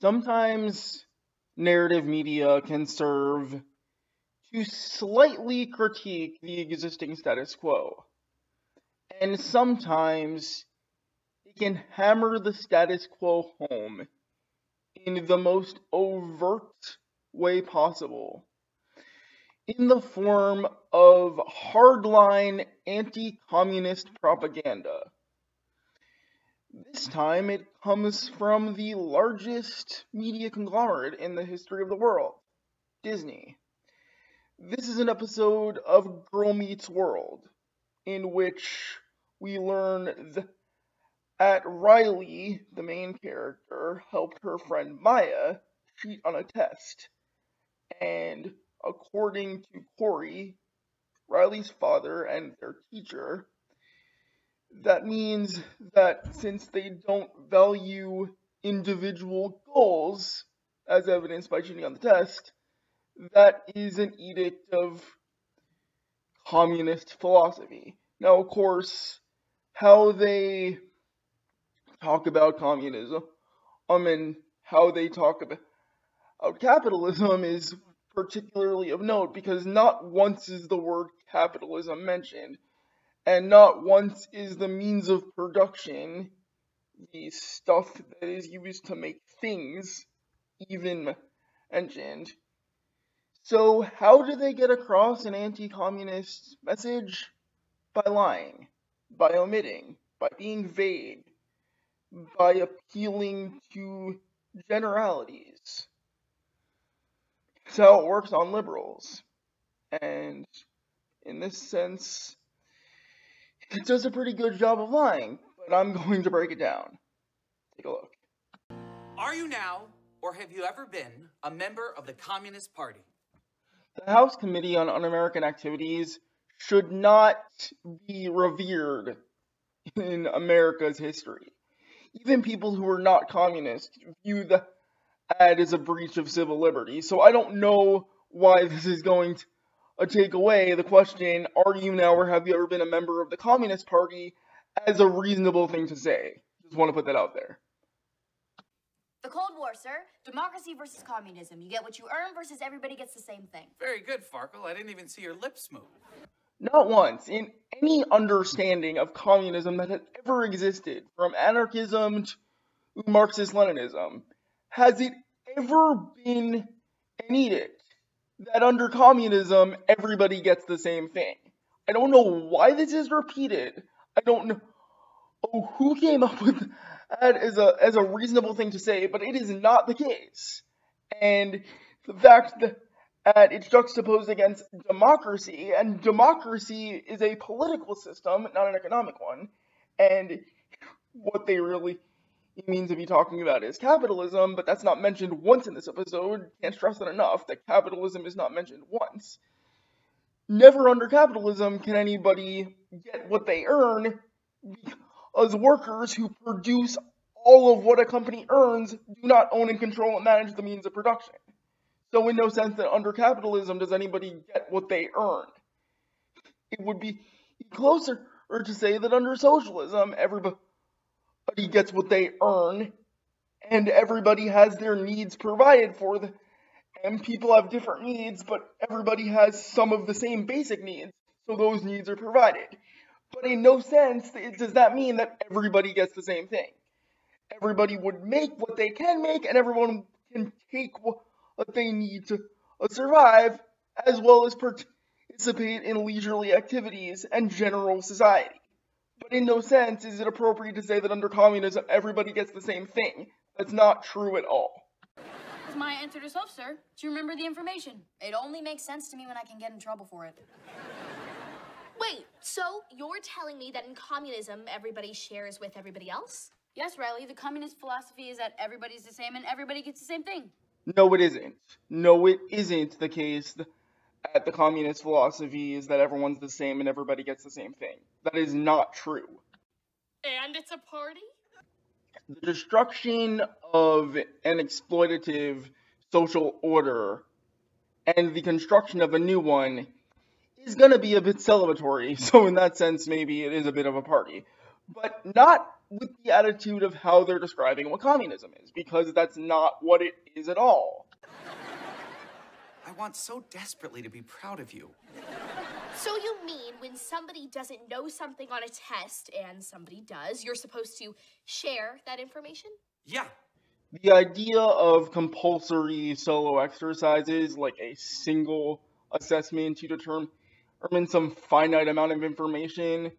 Sometimes narrative media can serve to slightly critique the existing status quo, and sometimes it can hammer the status quo home in the most overt way possible, in the form of hardline anti-communist propaganda. This time it comes from the largest media conglomerate in the history of the world, Disney. This is an episode of Girl Meets World, in which we learn that Riley, the main character, helped her friend Maya cheat on a test. And according to Corey, Riley's father and their teacher, that means that since they don't value individual goals, as evidenced by cheating on the test, that is an edict of communist philosophy. Now, of course, how they talk about communism and how they talk about capitalism is particularly of note because not once is the word capitalism mentioned, and not once is the means of production, the stuff that is used to make things, even mentioned. So how do they get across an anti-communist message? By lying, by omitting, by being vague, by appealing to generalities. That's how it works on liberals. And in this sense, it does a pretty good job of lying, but I'm going to break it down. Take a look. Are you now, or have you ever been, a member of the Communist Party? The House Committee on Un-American Activities should not be revered in America's history. Even people who are not communist view the ad as a breach of civil liberty, so I don't know why this is going to take away the question, are you now or have you ever been a member of the Communist Party, as a reasonable thing to say. Just want to put that out there. The Cold War, sir. Democracy versus communism. You get what you earn versus everybody gets the same thing. Very good, Farkle. I didn't even see your lips move. Not once, in any understanding of communism that has ever existed, from anarchism to Marxist-Leninism, has it ever been an edict that under communism, everybody gets the same thing. I don't know why this is repeated. I don't know who came up with that as a reasonable thing to say, but it is not the case. And the fact that it's juxtaposed against democracy, and democracy is a political system, not an economic one, and what they really mean to be talking about is capitalism, but that's not mentioned once in this episode. Can't stress it enough that capitalism is not mentioned once. Never under capitalism can anybody get what they earn, because workers who produce all of what a company earns do not own and control and manage the means of production. So in no sense that under capitalism does anybody get what they earn. It would be closer to say that under socialism, everybody gets what they earn, and everybody has their needs provided for them. And people have different needs, but everybody has some of the same basic needs, so those needs are provided. But in no sense does that mean that everybody gets the same thing. Everybody would make what they can make, and everyone can take what they need to survive, as well as participate in leisurely activities and general society. But in no sense is it appropriate to say that under communism everybody gets the same thing. That's not true at all. That's my answer to self, sir. Do you remember the information? It only makes sense to me when I can get in trouble for it. Wait, so you're telling me that in communism everybody shares with everybody else? Yes, Riley, the communist philosophy is that everybody's the same and everybody gets the same thing. No, it isn't. No, it isn't the case that the communist philosophy is that everyone's the same and everybody gets the same thing. That is not true. And it's a party? The destruction of an exploitative social order and the construction of a new one is going to be a bit celebratory, so in that sense maybe it is a bit of a party. But not with the attitude of how they're describing what communism is, because that's not what it is at all. I want so desperately to be proud of you. So you mean when somebody doesn't know something on a test and somebody does, you're supposed to share that information? Yeah. The idea of compulsory solo exercises, like a single assessment to determine some finite amount of information,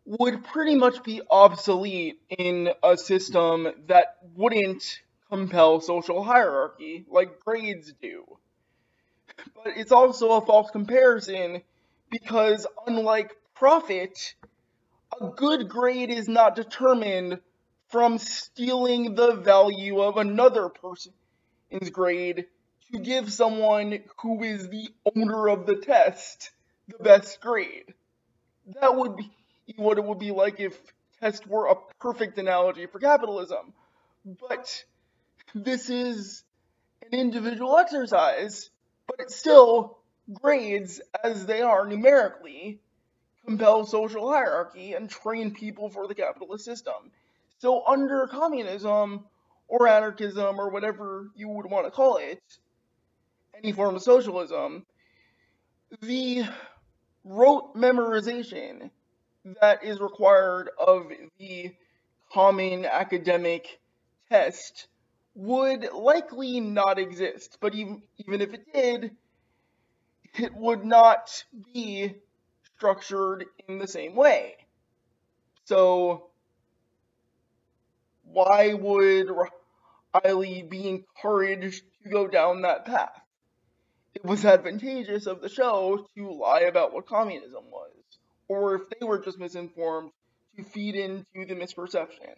would pretty much be obsolete in a system that wouldn't compel social hierarchy like grades do. But it's also a false comparison because, unlike profit, a good grade is not determined from stealing the value of another person's grade to give someone who is the owner of the test the best grade. That would be what it would be like if tests were a perfect analogy for capitalism. But this is an individual exercise, but it still grades, as they are numerically, compel social hierarchy and train people for the capitalist system. So under communism or anarchism or whatever you would want to call it, any form of socialism, the rote memorization that is required of the common academic test would likely not exist. But even if it did, it would not be structured in the same way. So why would Riley be encouraged to go down that path? It was advantageous of the show to lie about what communism was, or if they were just misinformed, to feed into the misperception.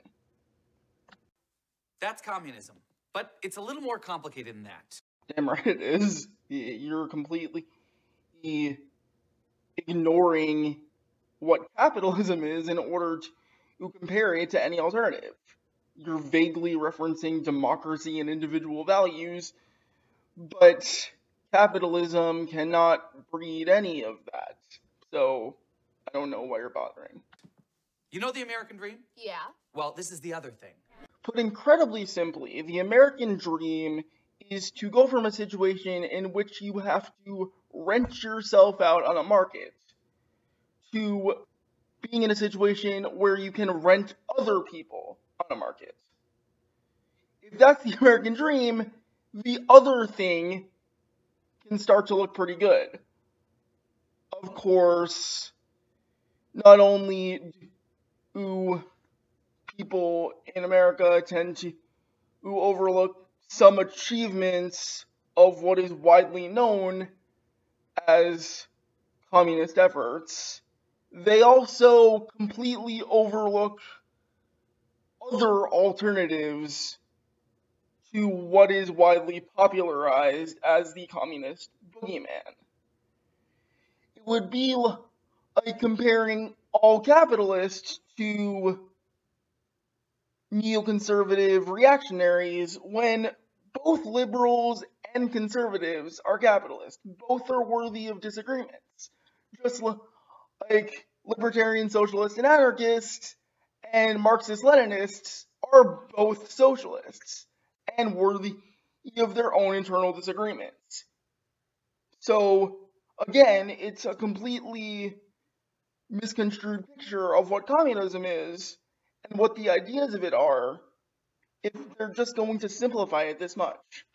That's communism. But it's a little more complicated than that. Damn right it is. You're completely ignoring what capitalism is in order to compare it to any alternative. You're vaguely referencing democracy and individual values, but capitalism cannot breed any of that. So I don't know why you're bothering. You know the American dream? Yeah. Well, this is the other thing. Put incredibly simply, the American dream is to go from a situation in which you have to rent yourself out on a market to being in a situation where you can rent other people on a market. If that's the American dream, the other thing can start to look pretty good. Of course, not only do people in America tend to overlook some achievements of what is widely known as communist efforts, they also completely overlook other alternatives to what is widely popularized as the communist boogeyman. It would be like comparing all capitalists to neoconservative reactionaries when both liberals and conservatives are capitalists. Both are worthy of disagreements. Just like libertarian socialists and anarchists and Marxist-Leninists are both socialists and worthy of their own internal disagreements. So, again, it's a completely misconstrued picture of what communism is and what the ideas of it are if they're just going to simplify it this much.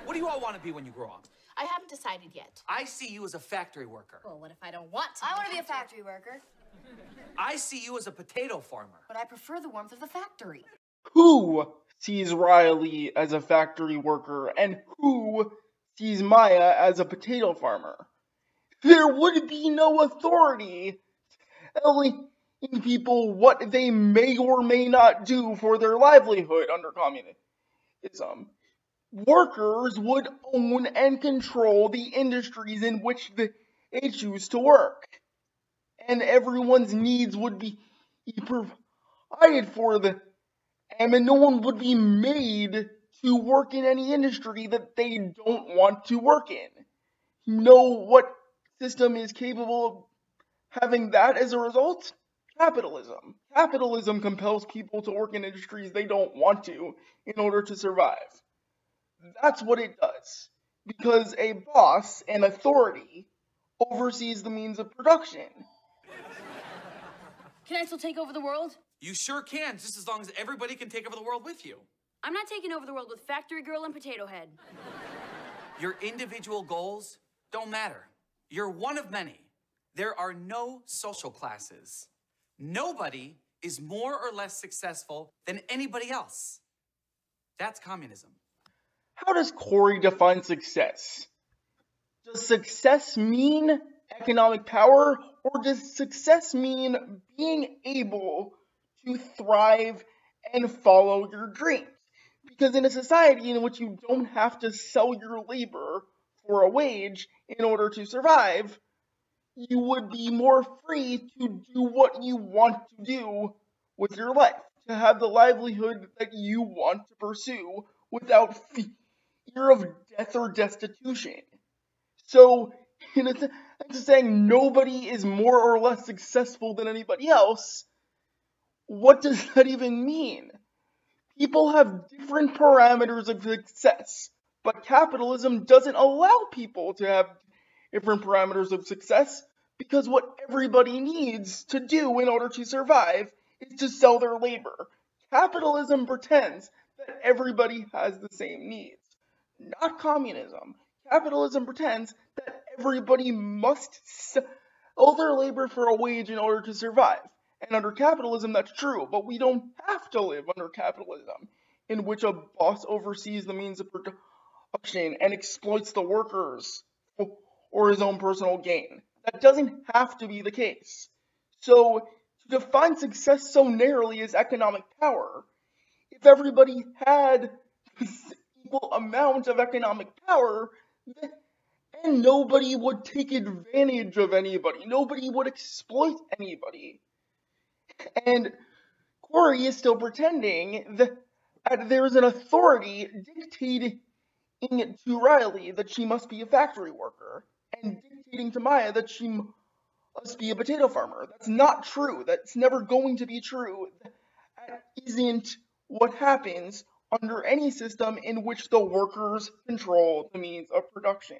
What do you all want to be when you grow up? I haven't decided yet. I see you as a factory worker. Well, what if I don't want to? I want to be a factory worker, I see you as a potato farmer. but I prefer the warmth of the factory. Who sees Riley as a factory worker and who sees Maya as a potato farmer? There would be no authority telling people what they may or may not do for their livelihood under communism. Workers would own and control the industries in which they choose to work, and everyone's needs would be provided for them, and no one would be made to work in any industry that they don't want to work in. You know what system is capable of having that as a result? capitalism. Capitalism compels people to work in industries they don't want to in order to survive. That's what it does. Because a boss, an authority, oversees the means of production. Can I still take over the world? You sure can, just as long as everybody can take over the world with you. I'm not taking over the world with Factory Girl and Potato Head. Your individual goals don't matter. You're one of many. There are no social classes. Nobody is more or less successful than anybody else. That's communism. How does Corey define success? Does success mean economic power, or does success mean being able to thrive and follow your dreams? Because in a society in which you don't have to sell your labor for a wage in order to survive, you would be more free to do what you want to do with your life, to have the livelihood that you want to pursue without fear of death or destitution. So, in a sense of saying nobody is more or less successful than anybody else, what does that even mean? People have different parameters of success, but capitalism doesn't allow people to have different parameters of success because what everybody needs to do in order to survive is to sell their labor. Capitalism pretends that everybody has the same needs. Not communism. Capitalism pretends that everybody must sell their labor for a wage in order to survive. And under capitalism, that's true, but we don't have to live under capitalism, in which a boss oversees the means of production and exploits the workers or his own personal gain. That doesn't have to be the case. So, to define success so narrowly as economic power, if everybody had equal amount of economic power, then nobody would take advantage of anybody. Nobody would exploit anybody. And Corey is still pretending that there is an authority dictating to Riley that she must be a factory worker, and dictating to Maya that she must be a potato farmer. That's not true. That's never going to be true. That isn't what happens under any system in which the workers control the means of production.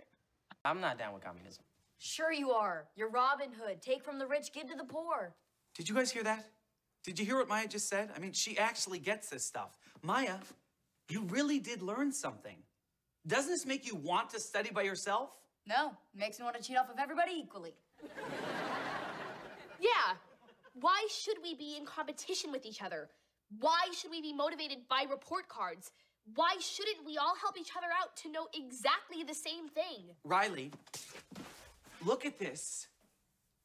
I'm not down with communism. Sure you are. You're Robin Hood. Take from the rich, give to the poor. Did you guys hear that? Did you hear what Maya just said? I mean, she actually gets this stuff. Maya, you really did learn something. Doesn't this make you want to study by yourself? No, makes me want to cheat off of everybody equally. Yeah. Why should we be in competition with each other? Why should we be motivated by report cards? Why shouldn't we all help each other out to know exactly the same thing? Riley, look at this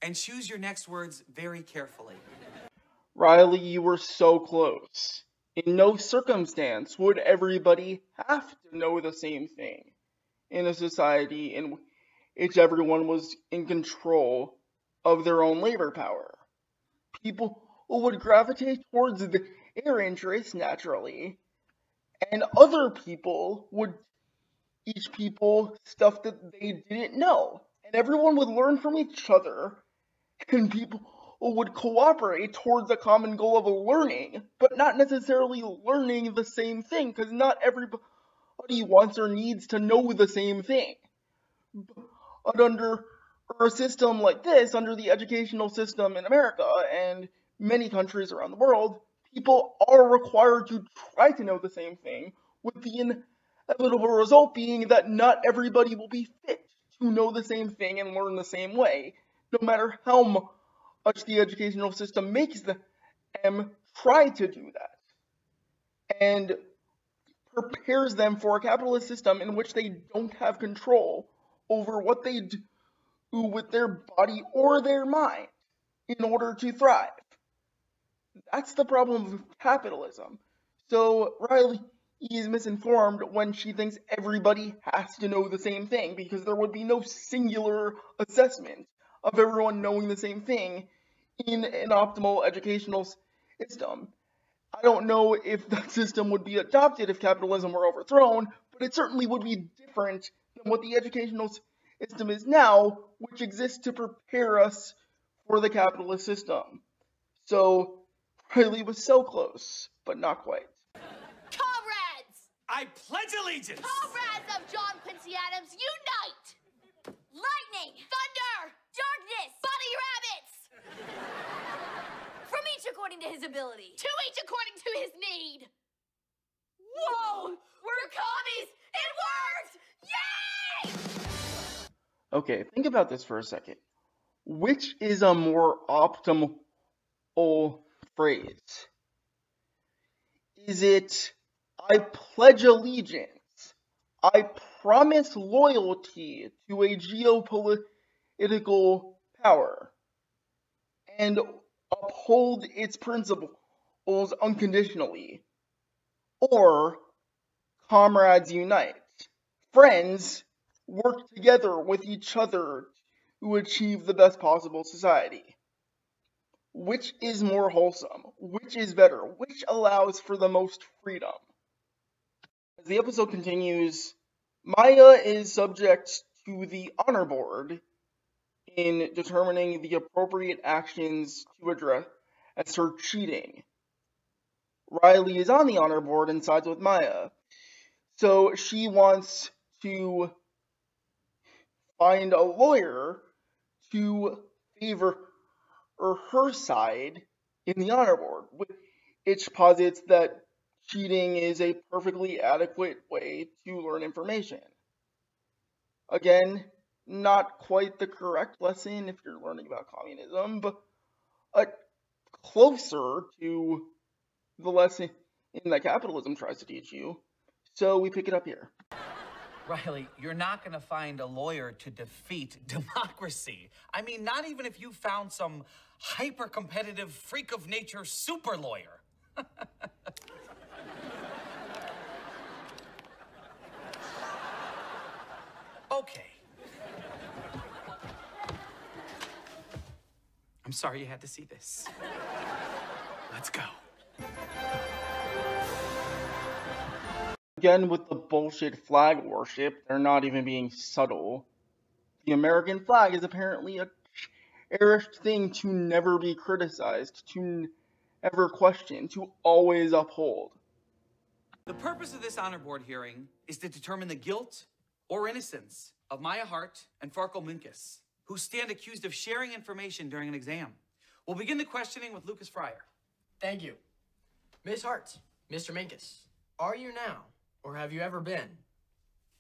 and choose your next words very carefully. Riley, you were so close. In no circumstance would everybody have to know the same thing in a society in which everyone was in control of their own labor power. People would gravitate towards their interests naturally, and other people would teach people stuff that they didn't know, and everyone would learn from each other, and people would cooperate towards a common goal of learning, but not necessarily learning the same thing, because not everybody wants or needs to know the same thing. But under a system like this, under the educational system in America and many countries around the world, people are required to try to know the same thing, with the inevitable result being that not everybody will be fit to know the same thing and learn the same way, no matter how much the educational system makes them try to do that, and prepares them for a capitalist system in which they don't have control over what they do with their body or their mind in order to thrive. That's the problem of capitalism. So Riley is misinformed when she thinks everybody has to know the same thing, because there would be no singular assessment of everyone knowing the same thing in an optimal educational system. I don't know if that system would be adopted if capitalism were overthrown, but it certainly would be different than what the educational system is now, which exists to prepare us for the capitalist system. So Riley was so close, but not quite. Comrades! I pledge allegiance! Comrades of John Quincy Adams, unite! Lightning! Thunder! Darkness! Bunny rabbits! From each according to his ability. To each according to his need. Whoa! We're commies! It worked! Yay! Okay, think about this for a second. Which is a more optimal phrase? Is it, I pledge allegiance, I promise loyalty to a geopolitical power, and uphold its principles unconditionally? Or, comrades unite, friends work together with each other to achieve the best possible society? Which is more wholesome? Which is better? Which allows for the most freedom? As the episode continues, Maya is subject to the honor board in determining the appropriate actions to address as her cheating. Riley is on the honor board and sides with Maya, so she wants to find a lawyer to favor her side in the honor board, which posits that cheating is a perfectly adequate way to learn information. Again, not quite the correct lesson if you're learning about communism, but closer to the lesson that capitalism tries to teach you. So we pick it up here. Riley, you're not going to find a lawyer to defeat democracy. I mean, not even if you found some hyper-competitive freak of nature super lawyer. Okay. I'm sorry you had to see this. Let's go. Again, with the bullshit flag worship, they're not even being subtle. The American flag is apparently a cherished thing to never be criticized, to never question, to always uphold. The purpose of this honor board hearing is to determine the guilt or innocence of Maya Hart and Farkle Minkus, who stand accused of sharing information during an exam. We'll begin the questioning with Lucas Fryer. Thank you. Miss Hart, Mr. Minkus, are you now, or have you ever been,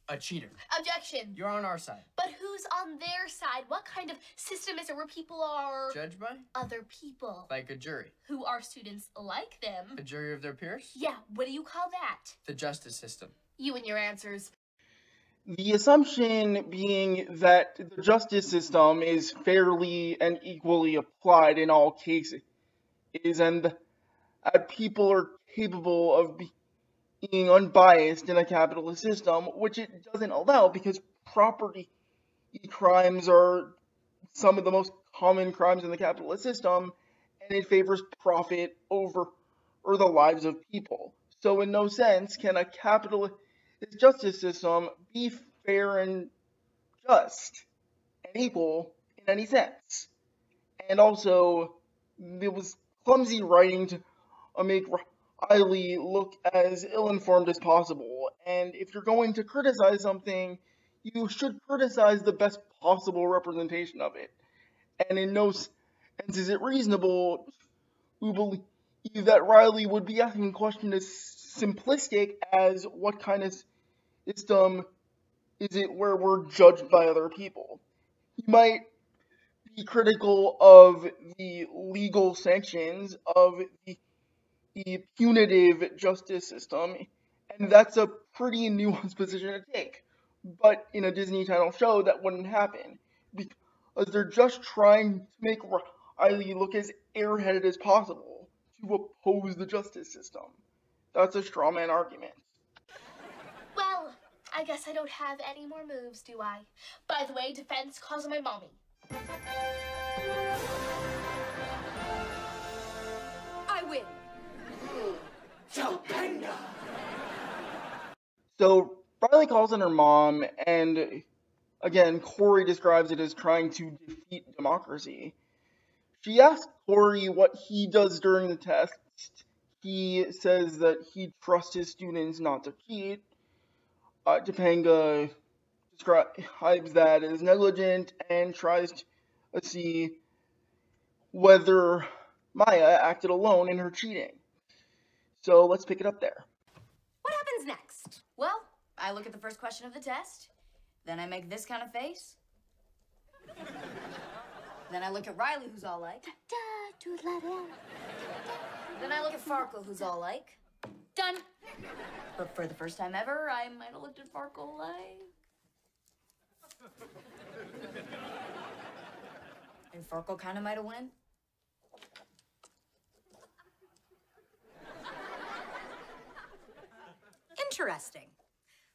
a cheater? Objection. You're on our side. But who's on their side? What kind of system is it where people are Judged by? other people? Like a jury. Who are students like them? A jury of their peers? Yeah, what do you call that? The justice system. You and your answers. The assumption being that the justice system is fairly and equally applied in all cases, and that people are capable of being unbiased in a capitalist system, which it doesn't allow because property crimes are some of the most common crimes in the capitalist system, and it favors profit over the lives of people. So in no sense can a capitalist justice system be fair and just and equal in any sense. And also, there was clumsy writing to make Riley look as ill-informed as possible, and if you're going to criticize something, you should criticize the best possible representation of it. And in no sense is it reasonable to believe that Riley would be asking a question as simplistic as what kind of system is it where we're judged by other people. He might be critical of the legal sanctions of the punitive justice system, and that's a pretty nuanced position to take. But in a Disney Channel show, that wouldn't happen, because they're just trying to make Riley look as airheaded as possible to oppose the justice system. That's a straw man argument. Well, I guess I don't have any more moves, do I? By the way, defense calls on my mommy. I win. So Riley calls on her mom, and again, Corey describes it as trying to defeat democracy. She asks Corey what he does during the test. He says that he trusts his students not to cheat. Topanga describes that as negligent and tries to see whether Maya acted alone in her cheating. So let's pick it up there. What happens next? Well, I look at the first question of the test, then I make this kind of face. Then I look at Riley, who's all like. Then I look at Farkle, who's all like. Done. But for the first time ever, I might have looked at Farkle like. And Farkle kind of might have won. Interesting.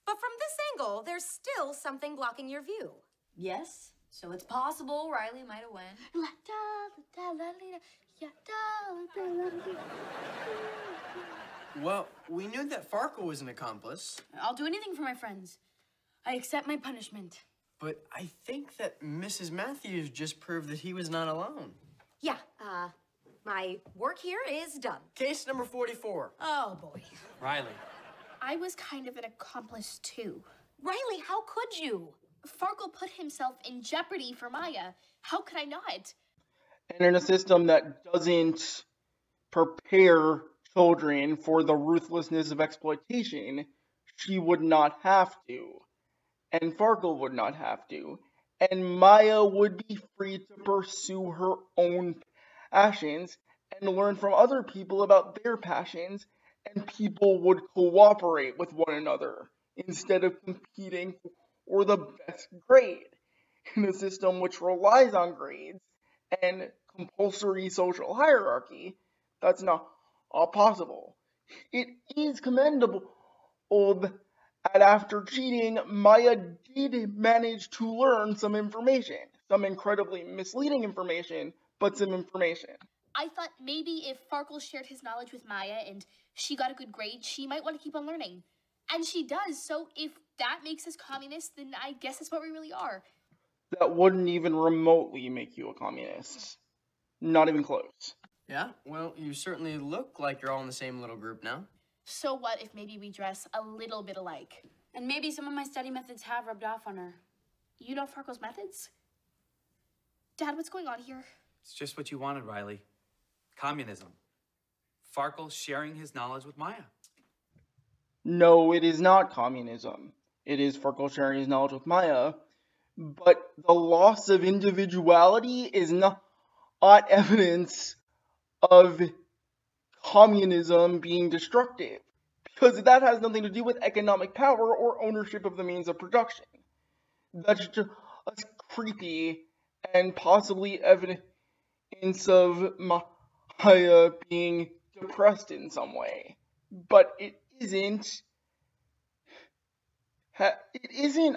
But from this angle, there's still something blocking your view. Yes, so it's possible Riley might have won. Well, we knew that Farkle was an accomplice, I'll do anything for my friends. I accept my punishment. but I think that Mrs. Matthews just proved that he was not alone. Yeah, my work here is done. Case number 44. Oh, boy. Riley. I was kind of an accomplice too. Riley, how could you? Farkle put himself in jeopardy for Maya. How could I not? And in a system that doesn't prepare children for the ruthlessness of exploitation, she would not have to. And Farkle would not have to. And Maya would be free to pursue her own passions and learn from other people about their passions, and people would cooperate with one another instead of competing for the best grade. In a system which relies on grades and compulsory social hierarchy, that's not possible. It is commendable that after cheating, Maya did manage to learn some information. Some incredibly misleading information, but some information. I thought maybe if Farkle shared his knowledge with Maya and she got a good grade, she might want to keep on learning. And she does, so if that makes us communists, then I guess that's what we really are. That wouldn't even remotely make you a communist. Not even close. Yeah, well, you certainly look like you're all in the same little group now. So what if maybe we dress a little bit alike? And maybe some of my study methods have rubbed off on her. You know Farkle's methods? Dad, what's going on here? It's just what you wanted, Riley. Communism. Farkle sharing his knowledge with Maya. No, it is not communism. It is Farkle sharing his knowledge with Maya. But the loss of individuality is not evidence of communism being destructive, because that has nothing to do with economic power or ownership of the means of production. That's just creepy and possibly evidence of Maya being depressed in some way. But it isn't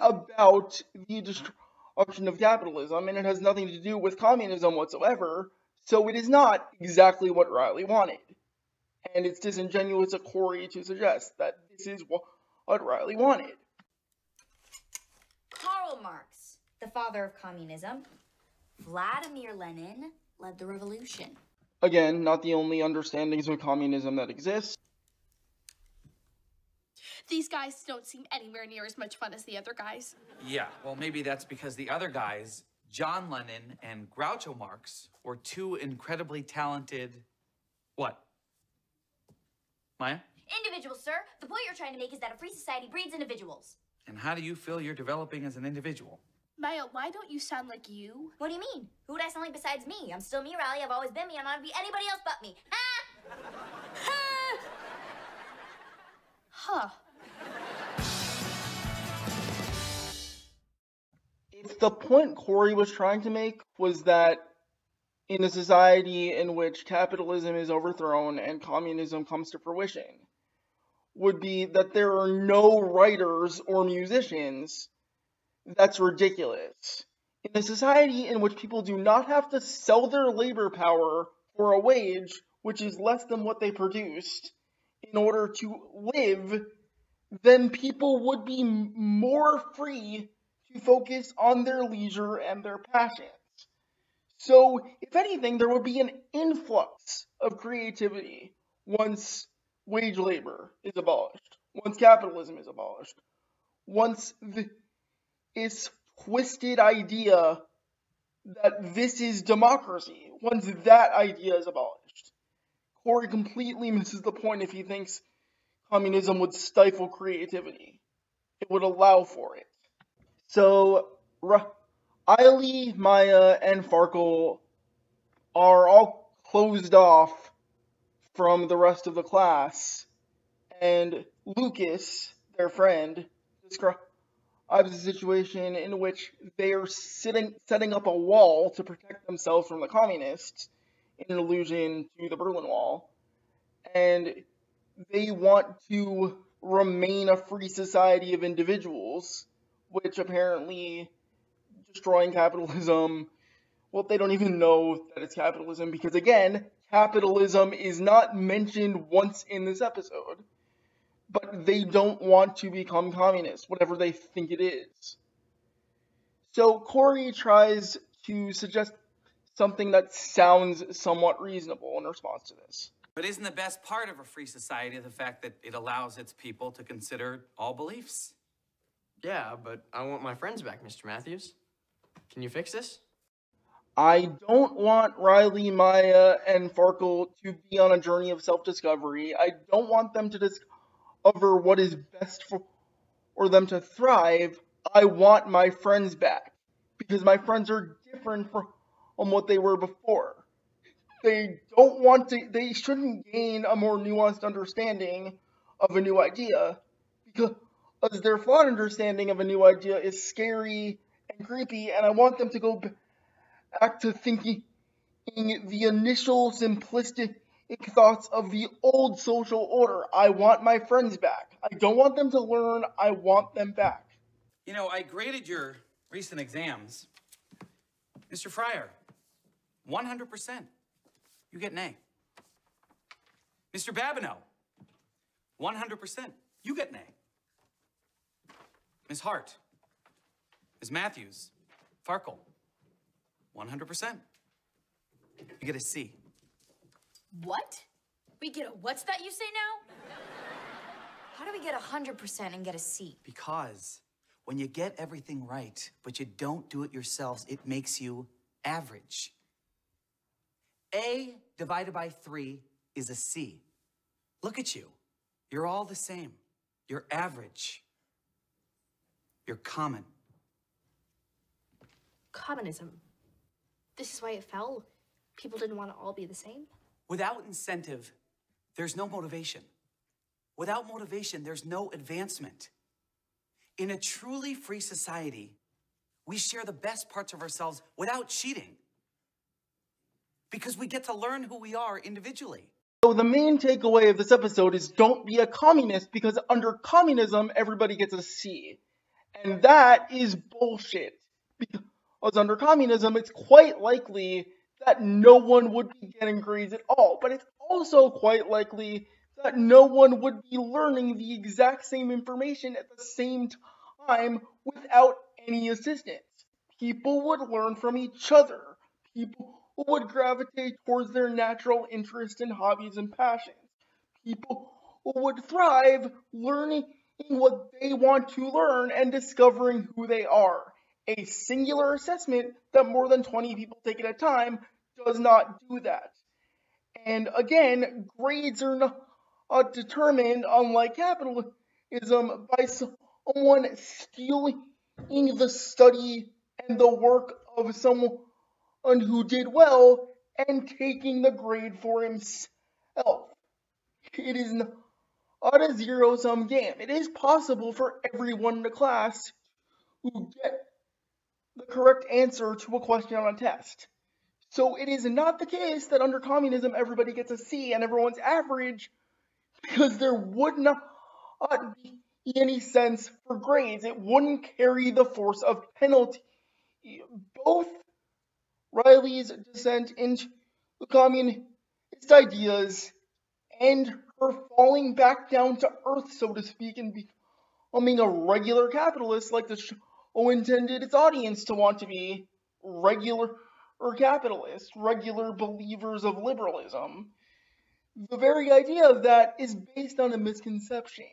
about the destruction of capitalism, and it has nothing to do with communism whatsoever, so it is not exactly what Riley wanted. And it's disingenuous of Corey to suggest that this is what Riley wanted. Karl Marx, the father of communism. Vladimir Lenin led the revolution. Again, not the only understandings of communism that exist. These guys don't seem anywhere near as much fun as the other guys. Yeah, well, maybe that's because the other guys, John Lennon and Groucho Marx, were two incredibly talented... What? Maya? Individuals, sir. The point you're trying to make is that a free society breeds individuals. And how do you feel you're developing as an individual? Maya, why don't you sound like you? What do you mean? Who would I sound like besides me? I'm still me, Riley. I've always been me. I'm not gonna be anybody else but me. Ha! Huh. If the point Corey was trying to make was that in a society in which capitalism is overthrown and communism comes to fruition, would be that there are no writers or musicians, that's ridiculous. In a society in which people do not have to sell their labor power for a wage which is less than what they produced in order to live, then people would be more free to focus on their leisure and their passions. So, if anything, there would be an influx of creativity once wage labor is abolished, once capitalism is abolished, once this twisted idea that this is democracy, once that idea is abolished. Corey completely misses the point if he thinks communism would stifle creativity. It would allow for it. So, Eiley, Maya, and Farkle are all closed off from the rest of the class, and Lucas, their friend, describes a situation in which they are setting up a wall to protect themselves from the communists, in allusion to the Berlin Wall, and they want to remain a free society of individuals, which apparently destroying capitalism, well, they don't even know that it's capitalism because, again, capitalism is not mentioned once in this episode. But they don't want to become communists, whatever they think it is. So Corey tries to suggest something that sounds somewhat reasonable in response to this. But isn't the best part of a free society the fact that it allows its people to consider all beliefs? Yeah, but I want my friends back, Mr. Matthews. Can you fix this? I don't want Riley, Maya, and Farkle to be on a journey of self-discovery. I don't want them to discover what is best for them to thrive. I want my friends back. Because my friends are different from what they were before. They shouldn't gain a more nuanced understanding of a new idea. Because their flawed understanding of a new idea is scary and creepy, and I want them to go back to thinking the initial simplistic thoughts of the old social order. I want my friends back. I don't want them to learn, I want them back. You know, I graded your recent exams. Mr. Fryer, 100%. You get an A. Mr. Babineau, 100%. You get an A. Ms. Hart, Ms. Matthews, Farkle, 100%. You get a C. What? We get a what's that you say now? How do we get 100% and get a C? Because when you get everything right, but you don't do it yourselves, it makes you average. A divided by 3 is a C. Look at you. You're all the same. You're average. You're common. Communism. This is why it fell. People didn't want to all be the same. Without incentive, there's no motivation. Without motivation, there's no advancement. In a truly free society, we share the best parts of ourselves without cheating. Because we get to learn who we are individually. So the main takeaway of this episode is don't be a communist because under communism, everybody gets a C. And that is bullshit. Because under communism, it's quite likely that no one would be getting grades at all. But it's also quite likely that no one would be learning the exact same information at the same time without any assistance. People would learn from each other. People would gravitate towards their natural interests and hobbies and passions. People would thrive learning what they want to learn and discovering who they are. A singular assessment that more than 20 people take at a time does not do that. And again, grades are not determined, unlike capitalism, by someone stealing the study and the work of someone who did well and taking the grade for himself. It is not a zero-sum game. It is possible for everyone in the class to get the correct answer to a question on a test. So it is not the case that under communism everybody gets a C and everyone's average, because there would not be any sense for grades. It wouldn't carry the force of penalty. Both Riley's descent into communist ideas and her falling back down to earth, so to speak, and becoming a regular capitalist like the show intended its audience to want to be, regular or capitalists, regular believers of liberalism, the very idea of that is based on a misconception.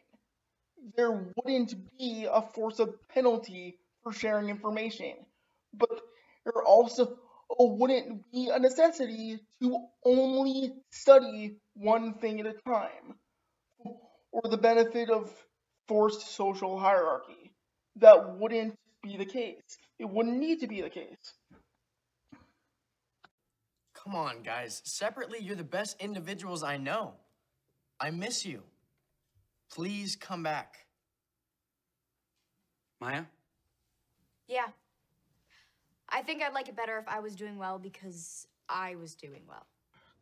There wouldn't be a force of penalty for sharing information, but there also wouldn't be a necessity to only study one thing at a time, or the benefit of forced social hierarchy. That wouldn't be the case. It wouldn't need to be the case. Come on, guys. Separately, you're the best individuals I know. I miss you. Please come back. Maya? Yeah. I think I'd like it better if I was doing well because I was doing well.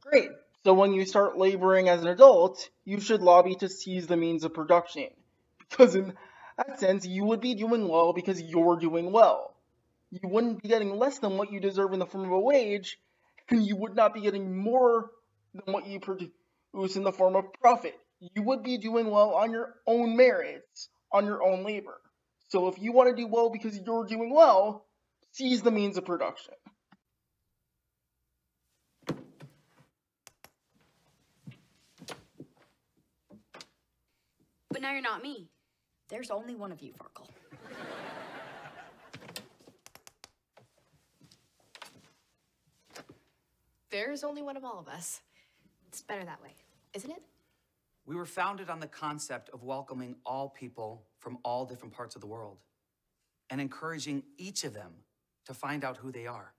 Great. So when you start laboring as an adult, you should lobby to seize the means of production. Because in that sense, you would be doing well because you're doing well. You wouldn't be getting less than what you deserve in the form of a wage, and you would not be getting more than what you produce in the form of profit. You would be doing well on your own merits, on your own labor. So if you want to do well because you're doing well, seize the means of production. But now you're not me. There's only one of you, Farkle. There's only one of all of us. It's better that way, isn't it? We were founded on the concept of welcoming all people from all different parts of the world and encouraging each of them to find out who they are.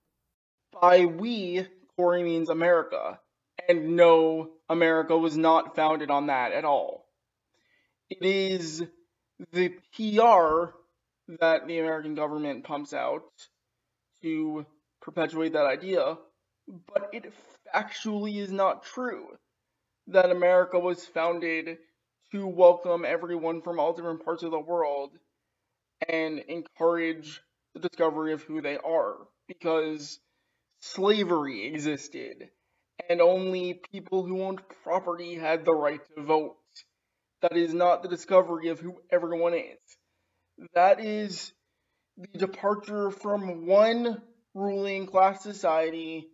By we, Corey means America. And no, America was not founded on that at all. It is the PR that the American government pumps out to perpetuate that idea, but it factually is not true that America was founded to welcome everyone from all different parts of the world and encourage the discovery of who they are, because slavery existed, and only people who owned property had the right to vote. That is not the discovery of who everyone is. That is the departure from one ruling class society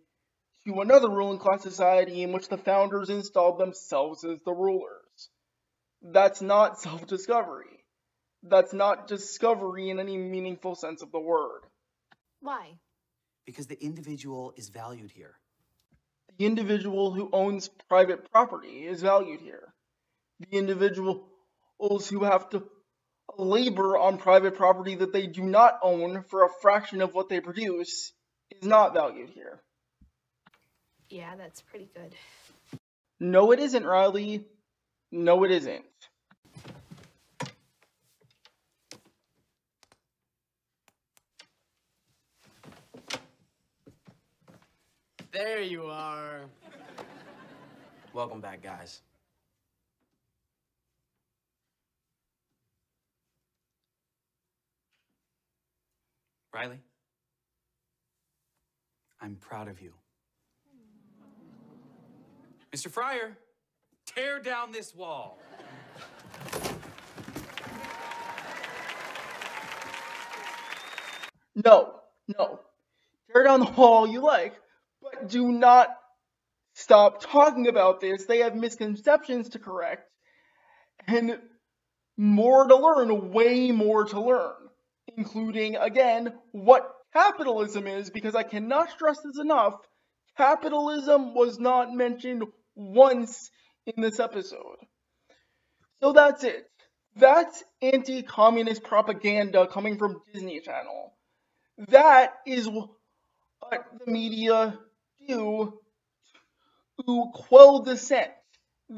to another ruling class society in which the founders installed themselves as the rulers. That's not self-discovery. That's not discovery in any meaningful sense of the word. Why? Because the individual is valued here. The individual who owns private property is valued here. The individuals who have to labor on private property that they do not own for a fraction of what they produce is not valued here. Yeah, that's pretty good. No, it isn't, Riley. No, it isn't. There you are. Welcome back, guys. Riley, I'm proud of you. Mr. Fryer, tear down this wall. No. Tear down the wall you like, but do not stop talking about this. They have misconceptions to correct, and more to learn, way more to learn, including, again, what capitalism is, because I cannot stress this enough. Capitalism was not mentioned once in this episode. So that's it. That's anti-communist propaganda coming from Disney Channel. That is what the media do to quell dissent.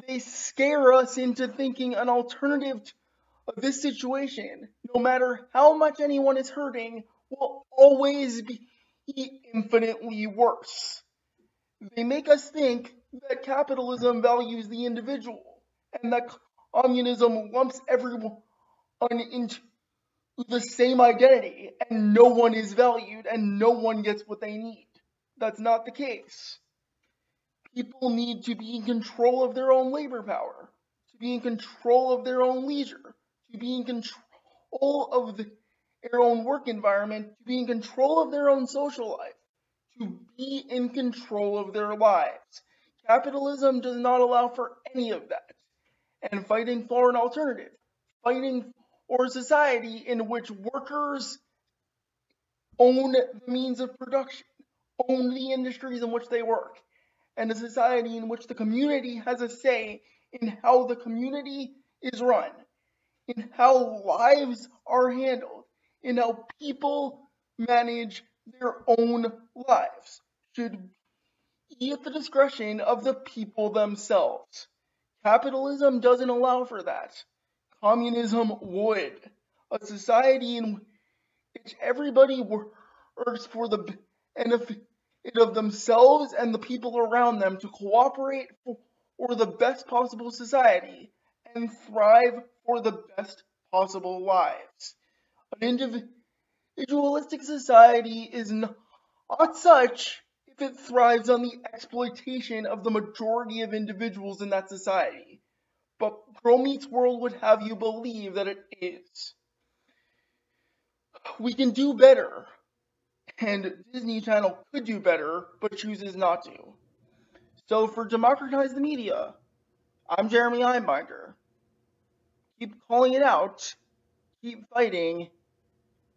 They scare us into thinking an alternative to this situation, no matter how much anyone is hurting, will always be infinitely worse. They make us think that capitalism values the individual, and that communism lumps everyone into the same identity, and no one is valued, and no one gets what they need. That's not the case. People need to be in control of their own labor power, to be in control of their own leisure, to be in control of their own work environment, to be in control of their own social life, to be in control of their lives. Capitalism does not allow for any of that. And fighting for an alternative, fighting for a society in which workers own the means of production, own the industries in which they work, and a society in which the community has a say in how the community is run, in how lives are handled, in how people manage their own lives, should be at the discretion of the people themselves. Capitalism doesn't allow for that. Communism would. A society in which everybody works for the benefit of themselves and the people around them to cooperate for the best possible society and thrive for the best possible lives. An individualistic society is not such if it thrives on the exploitation of the majority of individuals in that society. But Girl Meets World would have you believe that it is. We can do better, and Disney Channel could do better, but chooses not to. So for Democratize the Media, I'm Jeremy Einbinder. Keep calling it out, keep fighting,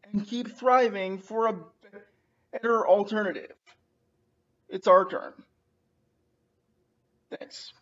and keep thriving for a better alternative. It's our turn. Thanks.